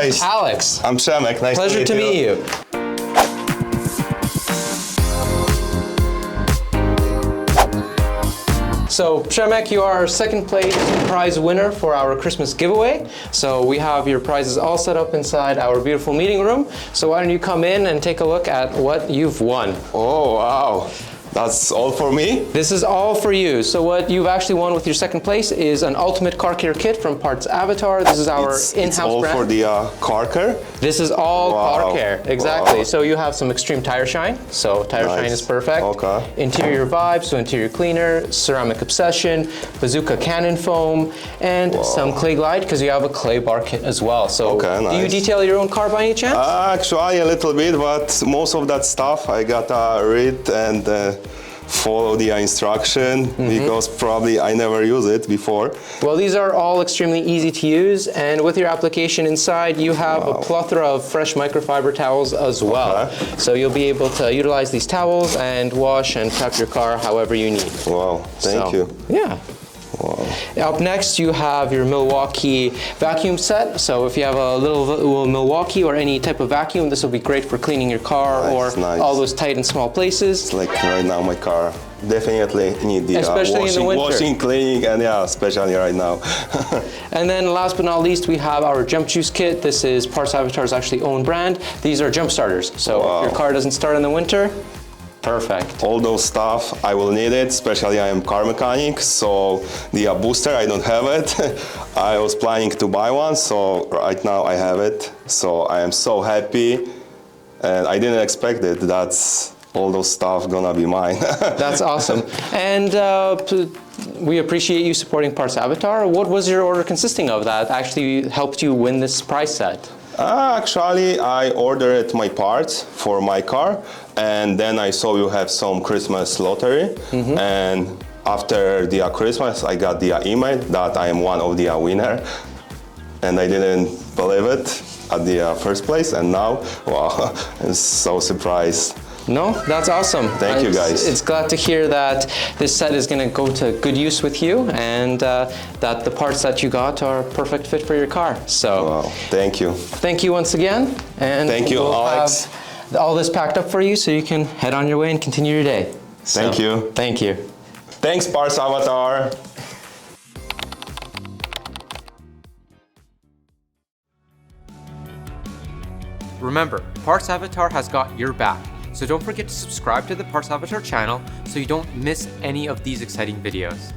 Nice. Alex. I'm Przemek. Nice Pleasure to meet you. So, Przemek, you are our second place prize winner for our Christmas giveaway. So we have your prizes all set up inside our beautiful meeting room. So why don't you come in and take a look at what you've won. Oh, wow. That's all for me? This is all for you. So what you've actually won with your second place is an ultimate car care kit from Parts Avatar. This is our in-house brand. It's all for the car care? This is all car care, exactly. Wow. So you have some extreme tire shine. So tire shine is perfect. Okay. Interior vibe, so interior cleaner, ceramic obsession, bazooka cannon foam, and some clay glide because you have a clay bar kit as well. So do you detail your own car by any chance? Actually, a little bit, but most of that stuff I gotta read and follow the instruction because probably I never used it before. Well, these are all extremely easy to use, and with your application inside, you have a plethora of fresh microfiber towels as well. So you'll be able to utilize these towels and wash and prep your car however you need. Wow, thank you. Yeah. Wow. Up next, you have your Milwaukee vacuum set. So if you have a little Milwaukee or any type of vacuum, this will be great for cleaning your car or all those tight and small places. It's like right now my car definitely need the washing, cleaning, and especially right now. And then last but not least, we have our jump juice kit. This is Parts Avatar's actually own brand. These are jump starters. So if your car doesn't start in the winter, perfect. All those stuff, I will need it, especially I am car mechanic, so the booster, I don't have it. I was planning to buy one, so right now I have it. So I am so happy, and I didn't expect it. That's all those stuff gonna be mine. That's awesome. And we appreciate you supporting Parts Avatar. What was your order consisting of that actually helped you win this prize set? Actually, I ordered my parts for my car, and then I saw you have some Christmas lottery, and after the Christmas, I got the email that I am one of the winner, and I didn't believe it at the first place, and now, wow, I'm so surprised. No, that's awesome. Thank you, guys. It's glad to hear that this set is going to go to good use with you, and that the parts that you got are a perfect fit for your car. So, wow, thank you. Thank you once again, and thank you, Alex. Have all this packed up for you, so you can head on your way and continue your day. Thank you. Thank you. Thanks, Parts Avatar. Remember, Parts Avatar has got your back. So don't forget to subscribe to the Parts Avatar channel so you don't miss any of these exciting videos.